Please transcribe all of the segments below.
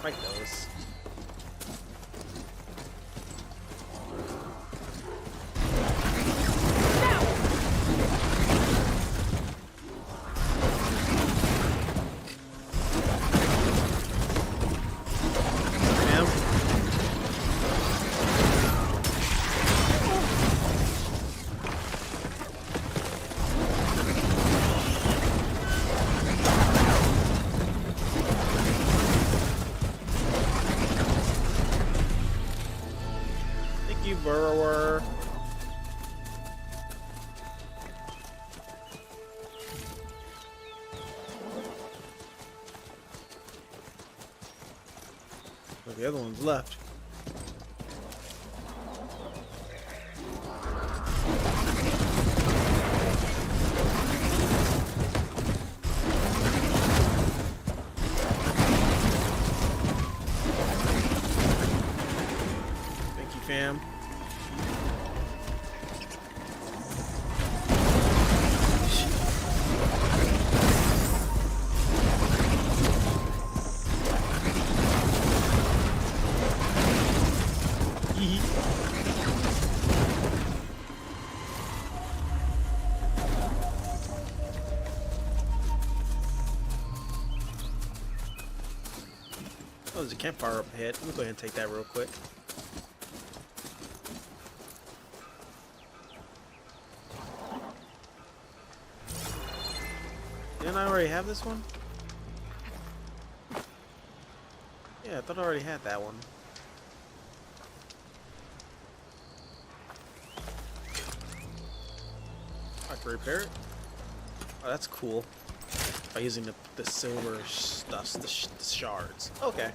Fight those. Burrower. Well, the other one's left. Thank you, fam. Oh, there's a campfire up ahead. Let me go ahead and take that real quick. Didn't I already have this one? Yeah, I thought I already had that one. I can repair it. Oh, that's cool. By using the silver stuff, the shards. Okay.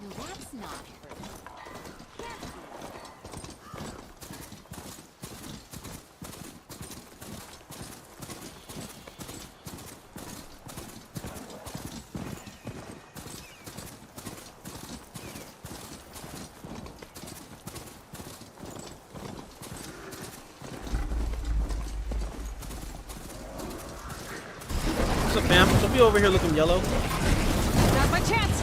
No, that's not her. What's up, fam? Don't be over here looking yellow. Not my chance.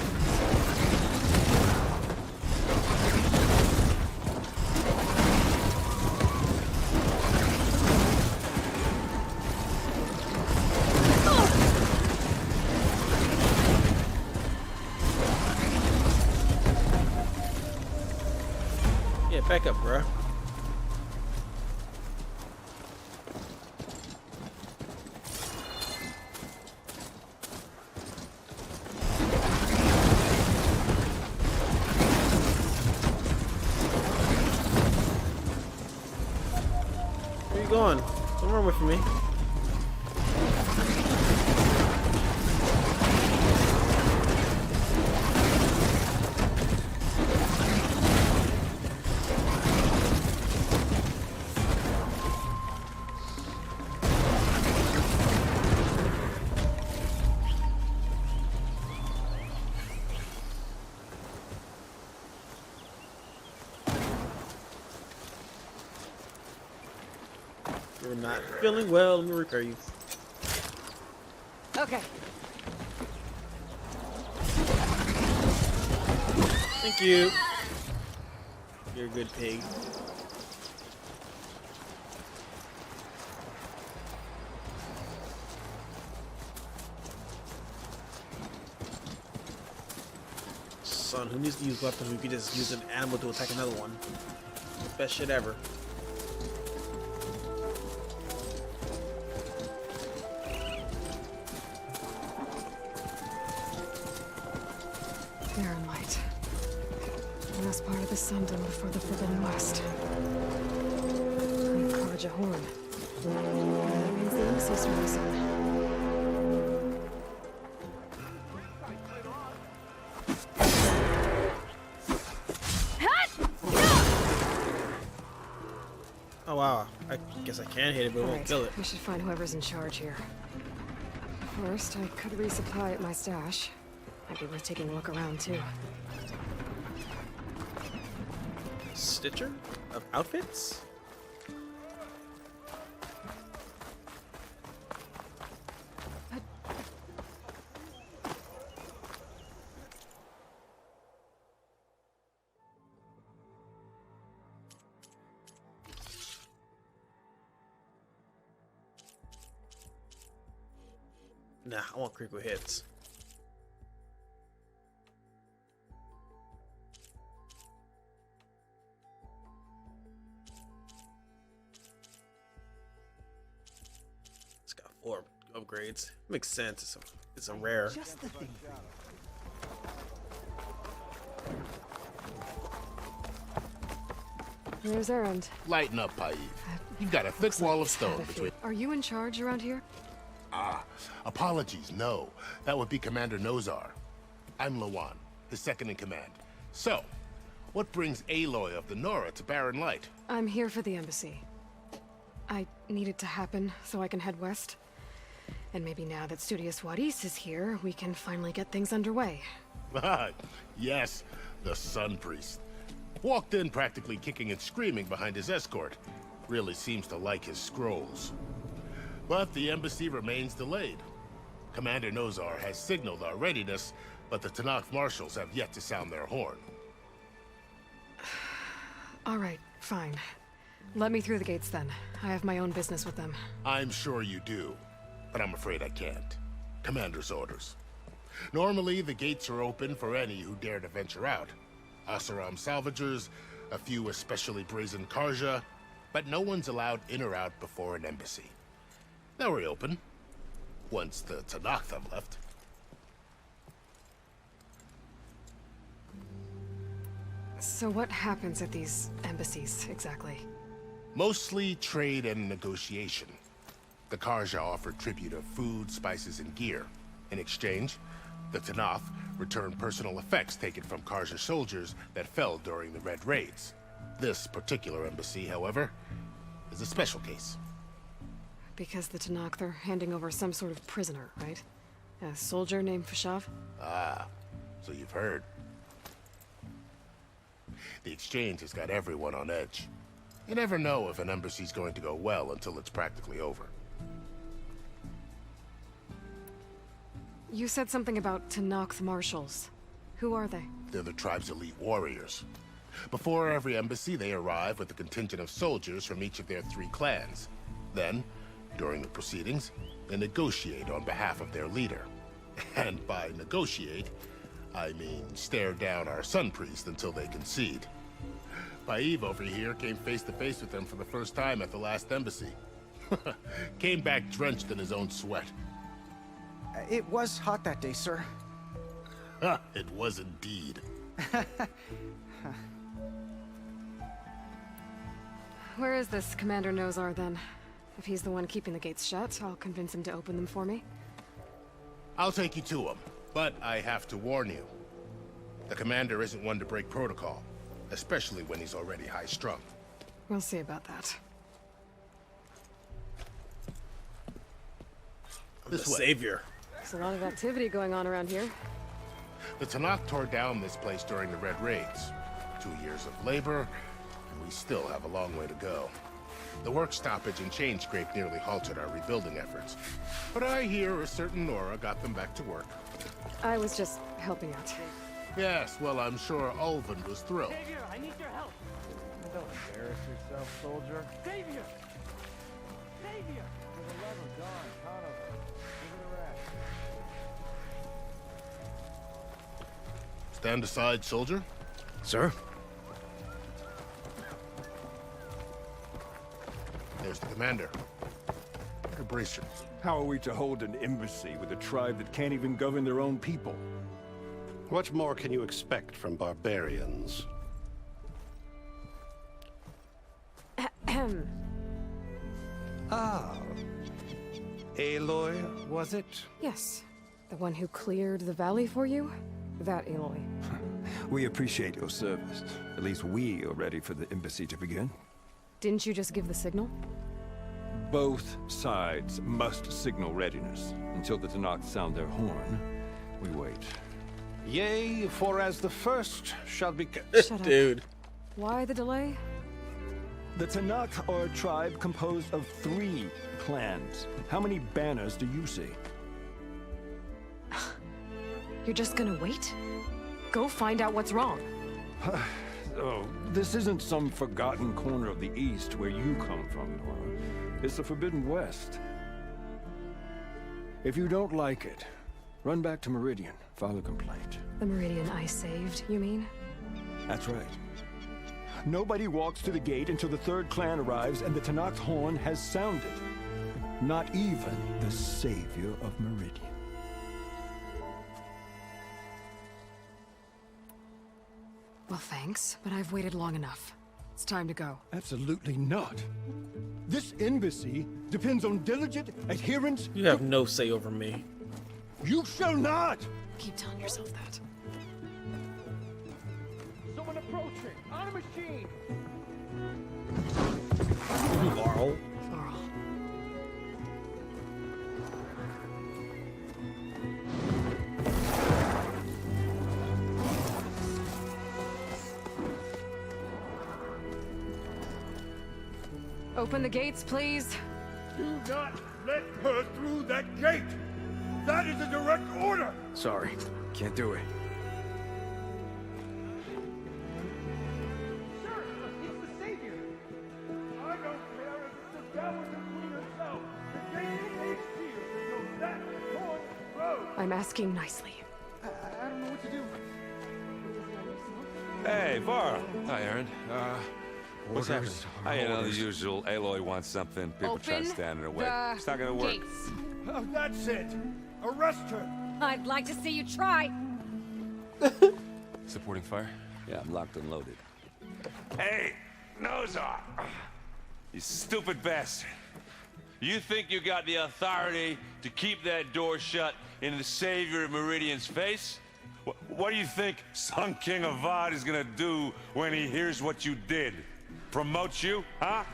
Yeah, back up, bruh. Where you going? Don't run away from me. You're not feeling well. Let me repair you. Okay. Thank you. You're a good pig. Son, who needs to use weapons? We could just use an animal to attack another one. Best shit ever. Barren light. The last part of the sun done before the Forbidden West. And Carja horn. That means the Exos are missing. Oh wow, I guess I can hit it, but it won't kill it. We should find whoever's in charge here. First, I could resupply at my stash. Might be worth taking a look around too. Stitcher of outfits? Nah, I want critical hits. It's got 4 upgrades. Makes sense. It's a rare. Just the thing. Where's Erend? Lighten up, Paib. You've got a thick wall of stone between... Are you in charge around here? Apologies, no. That would be Commander Nozar. I'm Lawan, his second in command. So, what brings Aloy of the Nora to Barren Light? I'm here for the embassy. I need it to happen so I can head west. And maybe now that Studious Wadis is here, we can finally get things underway. Yes, the Sun Priest. Walked in practically kicking and screaming behind his escort. Really seems to like his scrolls. But the embassy remains delayed. Commander Nozar has signaled our readiness, but the Tanakh marshals have yet to sound their horn. All right, fine. Let me through the gates then. I have my own business with them. I'm sure you do, but I'm afraid I can't. Commander's orders. Normally, the gates are open for any who dare to venture out. Asaram salvagers, a few especially brazen Carja, but no one's allowed in or out before an embassy. They'll reopen, once the Tanakh have left. So what happens at these embassies, exactly? Mostly trade and negotiation. The Carja offer tribute of food, spices, and gear. In exchange, the Tanakh return personal effects taken from Carja soldiers that fell during the Red Raids. This particular embassy, however, is a special case. Because the Tanakh, they're handing over some sort of prisoner, right? A soldier named Fashav? Ah, so you've heard. The exchange has got everyone on edge. You never know if an embassy's going to go well until it's practically over. You said something about Tanakh marshals. Who are they? They're the tribe's elite warriors. Before every embassy, they arrive with a contingent of soldiers from each of their 3 clans. Then, during the proceedings, they negotiate on behalf of their leader. And by negotiate, I mean stare down our Sun Priest until they concede. Paib over here came face to face with them for the first time at the last embassy. Came back drenched in his own sweat. It was hot that day, sir. It was indeed. Where is this Commander Nozar, then? If he's the one keeping the gates shut, I'll convince him to open them for me. I'll take you to him, but I have to warn you. The commander isn't one to break protocol, especially when he's already high-strung. We'll see about that. This The way. savior. There's a lot of activity going on around here. The Tanakh tore down this place during the Red Raids. 2 years of labor, and we still have a long way to go. The work stoppage and chain scrape nearly halted our rebuilding efforts. But I hear a certain Nora got them back to work. I was just helping out. Yes, well, I'm sure Ulvin was thrilled. Savior, I need your help. Don't embarrass yourself, soldier. Savior! Savior! For the love of God, Connor, give it a rest. Stand aside, soldier. Sir? There's the commander. Better brace your... How are we to hold an embassy with a tribe that can't even govern their own people? What more can you expect from barbarians? Ahem. Ah. Aloy, was it? Yes. The one who cleared the valley for you? That Aloy. We appreciate your service. At least we are ready for the embassy to begin. Didn't you just give the signal? Both sides must signal readiness. Until the Tanakh sound their horn, we wait. Yea, for as the first shall be... Shut up. Dude. Why the delay? The Tanakh are a tribe composed of 3 clans. How many banners do you see? You're just gonna wait? Go find out what's wrong. Oh, this isn't some forgotten corner of the East where you come from, Nora. It's the Forbidden West. If you don't like it, run back to Meridian, file a complaint. The Meridian I saved, you mean? That's right. Nobody walks to the gate until the third clan arrives and the Tanakh horn has sounded. Not even the savior of Meridian. Well, thanks, but I've waited long enough. It's time to go. Absolutely not. This embassy depends on diligent adherence. You have no say over me. You shall not! Keep telling yourself that. Someone approaching! On a machine! Varl. Varl. Open the gates, please. Do not let her through that gate! That is a direct order! Sorry, can't do it. Sir, it's the Savior! I don't care if it's the devil the queen herself! The gate is sealed until that horn blows! I'm asking nicely. I don't know what to do. Hey, Varl. Hi, Aaron. What's happening? You know, the usual. Aloy wants something. People try to Open stand in her way. the It's not gonna work. gates. Oh, that's it! Arrest her! I'd like to see you try. Supporting fire? Yeah, I'm locked and loaded. Hey, Nozar! You stupid bastard. You think you got the authority to keep that door shut in the savior of Meridian's face? What do you think Sun King Avad is gonna do when he hears what you did? Promote you, huh?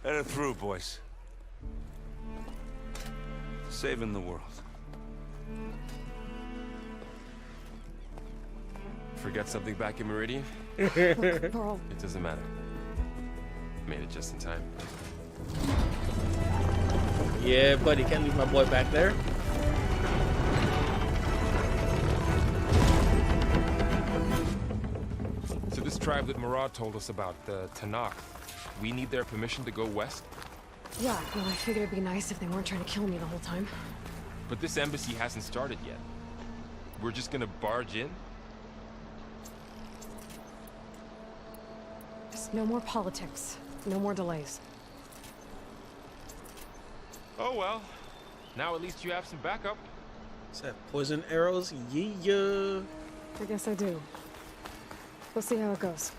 Let her through, boys. Saving the world. Forget something back in Meridian? Look, Varl. It doesn't matter. Made it just in time. Yeah, buddy, can't leave my boy back there. So this tribe that Murad told us about, the Tanakh, we need their permission to go west? Yeah, well, I figured it'd be nice if they weren't trying to kill me the whole time. But this embassy hasn't started yet. We're just gonna barge in? Just no more politics. No more delays. Oh well. Now at least you have some backup. Is that poison arrows? Yeah. I guess I do. We'll see how it goes.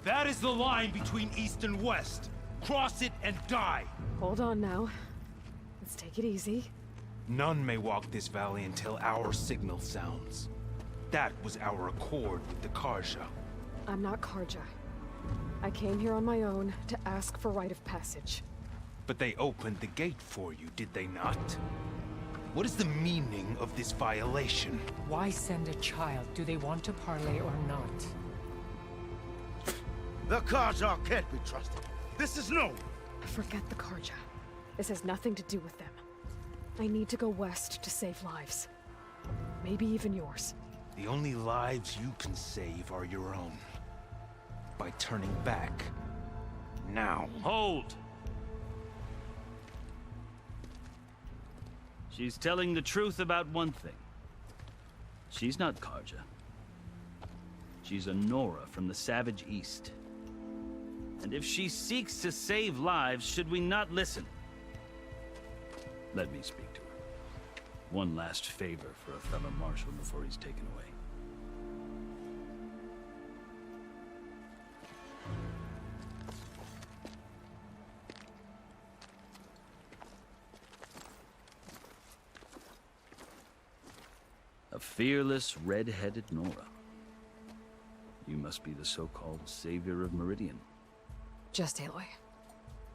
That is the line between East and West. Cross it and die. Hold on now. Let's take it easy. None may walk this valley until our signal sounds. That was our accord with the Carja. I'm not Carja. I came here on my own to ask for rite of passage. But they opened the gate for you, did they not? What is the meaning of this violation? Why send a child? Do they want to parley or not? The Carja can't be trusted. This is known. Forget the Carja. This has nothing to do with them. I need to go west to save lives. Maybe even yours. The only lives you can save are your own. By turning back. Now. Hold! She's telling the truth about one thing. She's not Carja. She's a Nora from the Savage East. And if she seeks to save lives, should we not listen? Let me speak to her. One last favor for a fellow marshal before he's taken away. A fearless, red-headed Nora. You must be the so-called savior of Meridian. Just Aloy.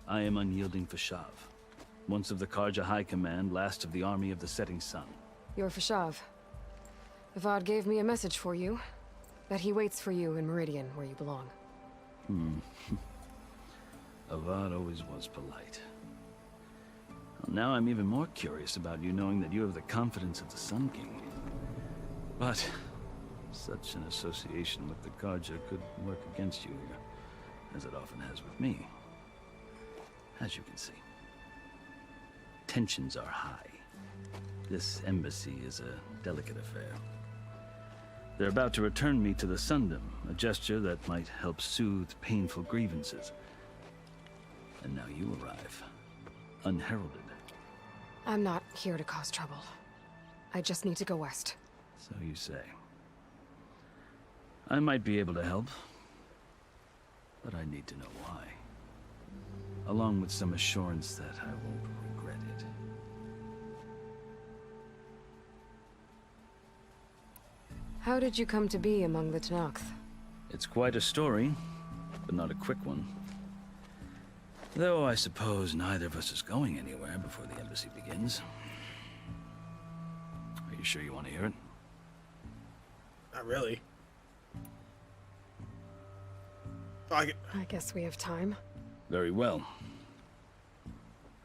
I am unyielding Fashav. Once of the Carja High Command, last of the army of the setting sun. You're Fashav. Avad gave me a message for you. That he waits for you in Meridian, where you belong. Avad always was polite. Well, now I'm even more curious about you knowing that you have the confidence of the Sun King. But such an association with the Carja could work against you here, as it often has with me. As you can see, tensions are high. This embassy is a delicate affair. They're about to return me to the Sundom, a gesture that might help soothe painful grievances. And now you arrive, unheralded. I'm not here to cause trouble. I just need to go west. So you say. I might be able to help, but I need to know why. Along with some assurance that I won't regret it. How did you come to be among the Tenakth? It's quite a story, but not a quick one. Though I suppose neither of us is going anywhere before the embassy begins. Are you sure you want to hear it? Not really. I guess we have time. Very well.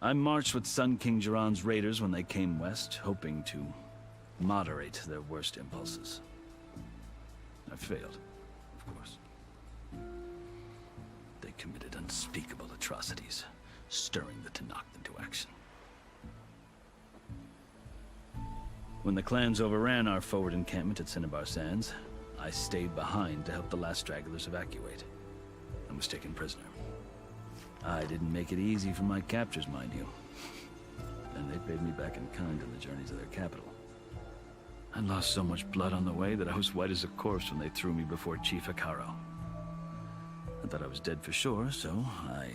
I marched with Sun King Jiran's raiders when they came west, hoping to moderate their worst impulses. I failed, of course. They committed unspeakable atrocities, stirring the Tenakth into action. When the clans overran our forward encampment at Cinnabar Sands, I stayed behind to help the last stragglers evacuate, and was taken prisoner. I didn't make it easy for my captors, mind you. And they paid me back in kind on the journeys of their capital. I lost so much blood on the way that I was white as a corpse when they threw me before Chief Hekaro. I thought I was dead for sure, so I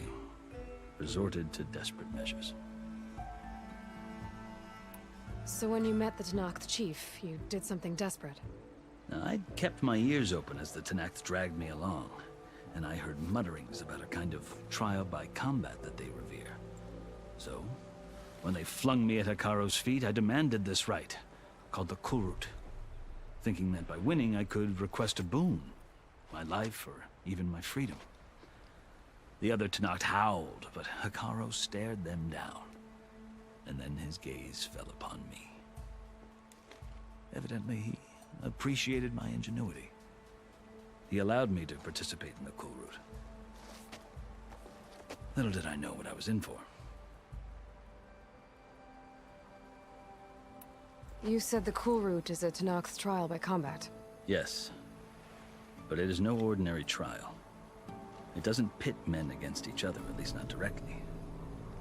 resorted to desperate measures. So when you met the Tenakth chief, you did something desperate? I'd kept my ears open as the Tenakth dragged me along, and I heard mutterings about a kind of trial by combat that they revere. So, when they flung me at Hekaro's feet, I demanded this right, called the Kulrut, thinking that by winning I could request a boon, my life or even my freedom. The other Tenakth howled, but Hekaro stared them down, and then his gaze fell upon me. Evidently, he appreciated my ingenuity. He allowed me to participate in the Kulrut. Little did I know what I was in for. You said the Kulrut is a Tenakth's trial by combat. Yes, but it is no ordinary trial. It doesn't pit men against each other, at least not directly.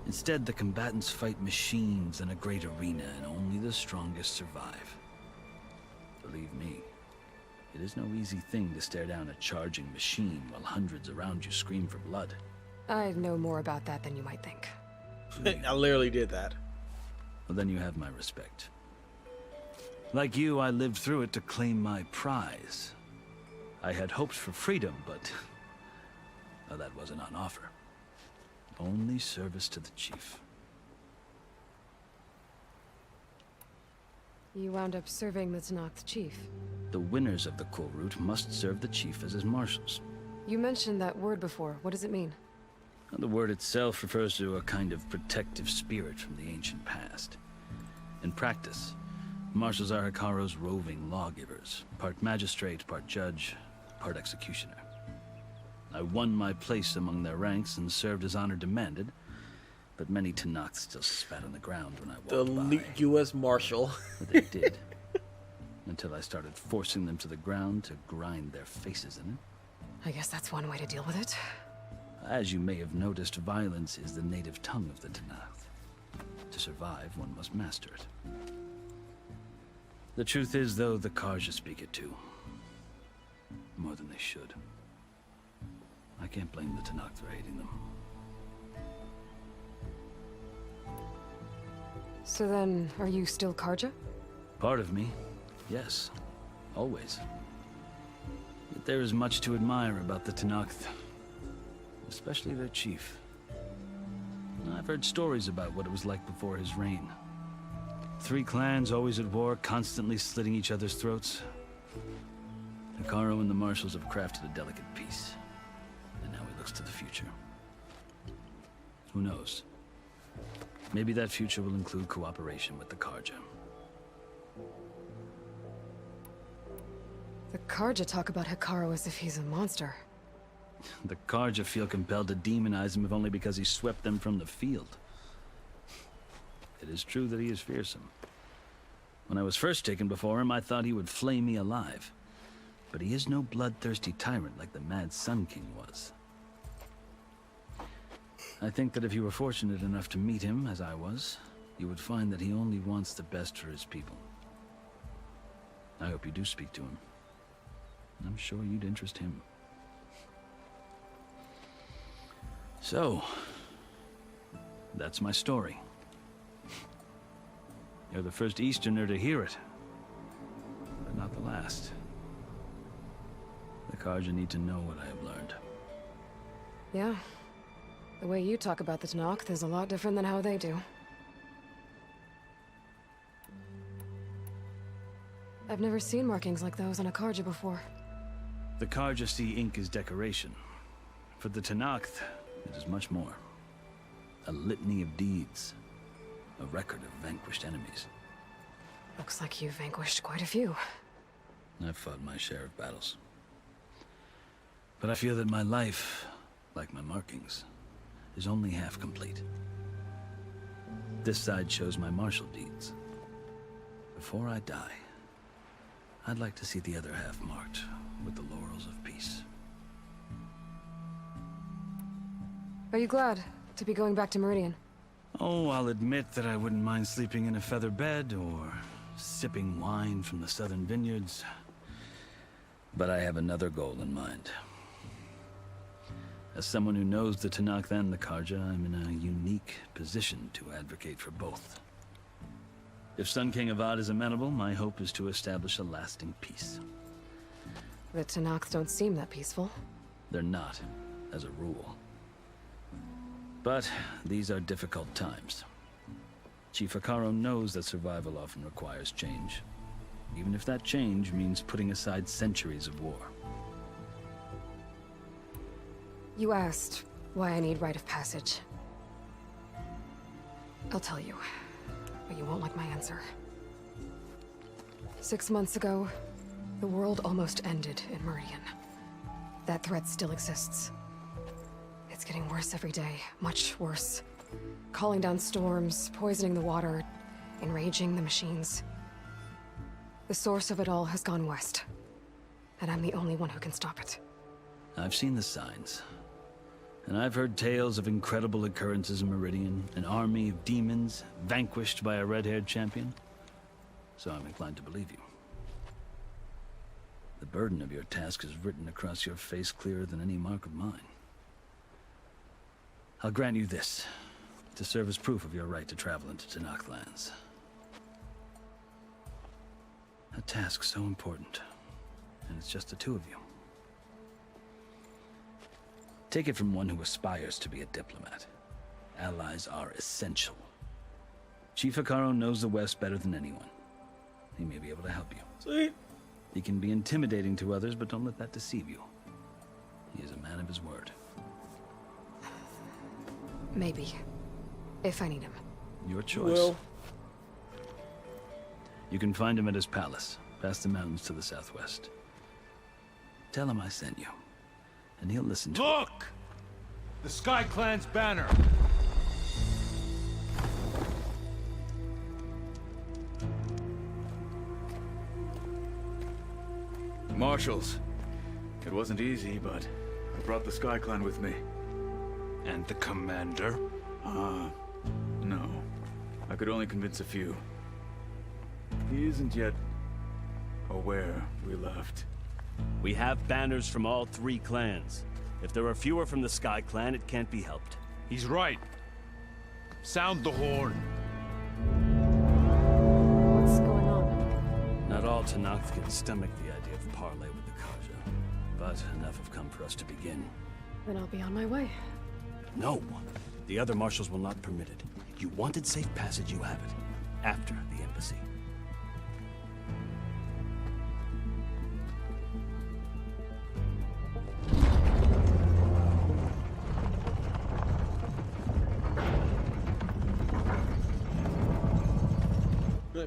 Instead, the combatants fight machines in a great arena, and only the strongest survive. Believe me, it is no easy thing to stare down a charging machine while hundreds around you scream for blood. I know more about that than you might think. I literally did that. Well, then you have my respect. Like you, I lived through it to claim my prize. I had hoped for freedom, but well, that wasn't on offer. Only service to the chief. You wound up serving the Tenakth chief. The winners of the Kulrut must serve the chief as his marshals. You mentioned that word before. What does it mean? The word itself refers to a kind of protective spirit from the ancient past. In practice, marshals are Hekaro's roving lawgivers, part magistrate, part judge, part executioner. I won my place among their ranks and served as honor demanded, but many Tenakth still spat on the ground when I walked by. The U.S. Marshal. They did. Until I started forcing them to the ground to grind their faces in it. I guess that's one way to deal with it. As you may have noticed, violence is the native tongue of the Tenakth. To survive, one must master it. The truth is, though, the Carja speak it too. More than they should. I can't blame the Tenakth for hating them. So then, are you still Carja? Part of me, yes. Always. Yet there is much to admire about the Tenakth. Especially their chief. I've heard stories about what it was like before his reign. Three clans always at war, constantly slitting each other's throats. Hekarro and the Marshals have crafted a delicate peace. And now he looks to the future. Who knows? Maybe that future will include cooperation with the Carja. The Carja talk about Hekarro as if he's a monster. The Carja feel compelled to demonize him if only because he swept them from the field. It is true that he is fearsome. When I was first taken before him, I thought he would flay me alive. But he is no bloodthirsty tyrant like the Mad Sun King was. I think that if you were fortunate enough to meet him, as I was, you would find that he only wants the best for his people. I hope you do speak to him. I'm sure you'd interest him. So, that's my story. You're the first Easterner to hear it, but not the last. The Carja need to know what I have learned. Yeah. The way you talk about the Tanakh is a lot different than how they do. I've never seen markings like those on a Carja before. The Carja see ink as decoration. For the Tanakh, it is much more. A litany of deeds. A record of vanquished enemies. Looks like you've vanquished quite a few. I've fought my share of battles. But I feel that my life, like my markings, is only half complete. This side shows my martial deeds. Before I die, I'd like to see the other half marked with the laurels of peace. Are you glad to be going back to Meridian? Oh, I'll admit that I wouldn't mind sleeping in a feather bed or sipping wine from the southern vineyards. But I have another goal in mind. As someone who knows the Tanakh and the Carja, I'm in a unique position to advocate for both. If Sun King Avad is amenable, my hope is to establish a lasting peace. The Tanakh don't seem that peaceful. They're not, as a rule. But these are difficult times. Chief Hekarro knows that survival often requires change, even if that change means putting aside centuries of war. You asked why I need rite of passage. I'll tell you, but you won't like my answer. 6 months ago, the world almost ended in Meridian. That threat still exists. It's getting worse every day, much worse. Calling down storms, poisoning the water, enraging the machines. The source of it all has gone west, and I'm the only one who can stop it. I've seen the signs. And I've heard tales of incredible occurrences in Meridian, an army of demons vanquished by a red-haired champion. So I'm inclined to believe you. The burden of your task is written across your face clearer than any mark of mine. I'll grant you this, to serve as proof of your right to travel into Tanakh lands. A task so important, and it's just the two of you. Take it from one who aspires to be a diplomat. Allies are essential. Chief Hekarro knows the West better than anyone. He may be able to help you. Sweet. He can be intimidating to others, but don't let that deceive you. He is a man of his word. Maybe. If I need him. Your choice. You can find him at his palace, past the mountains to the southwest. Tell him I sent you, and he'll listen to Look! The Sky Clan's banner! Marshals. It wasn't easy, but I brought the Sky Clan with me. And the commander? No. I could only convince a few. He isn't yet aware we left. We have banners from all three clans. If there are fewer from the Sky Clan, it can't be helped. He's right. Sound the horn. What's going on? Not all Tanakh can stomach the idea of parley with the Carja, but enough have come for us to begin. Then I'll be on my way. No. The other marshals will not permit it. You wanted safe passage, you have it. after the embassy.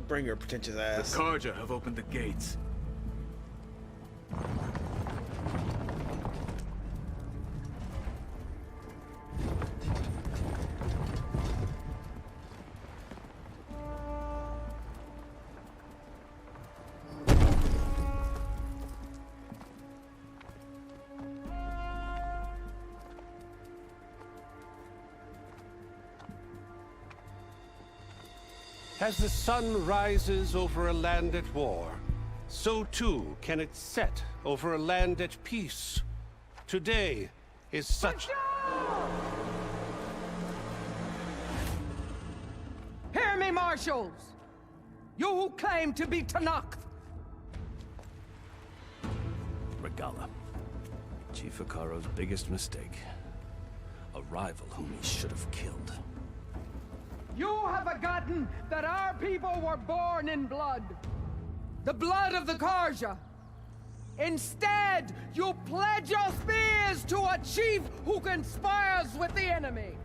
Bring your pretentious ass. The Carja have opened the gates. As the sun rises over a land at war, so too can it set over a land at peace. Today is such... Hear me, marshals! You who claim to be Tanakh! Regala. Chief Hikaro's biggest mistake. A rival whom he should have killed. You have forgotten that our people were born in blood. The blood of the Carja. Instead, you pledge your spears to a chief who conspires with the enemy.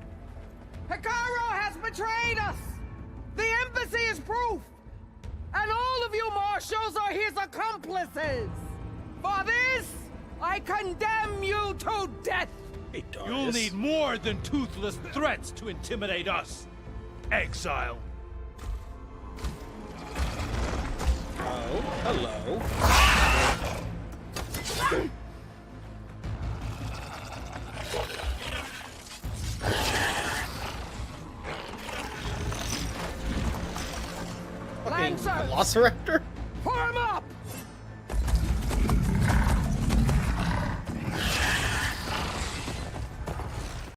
Hikaro has betrayed us! The embassy is proof! And all of you marshals are his accomplices! For this, I condemn you to death! Hey, You'll need more than toothless threats to intimidate us. Exile. Oh, hello. Fucking Lancers! Velociraptor? Form up!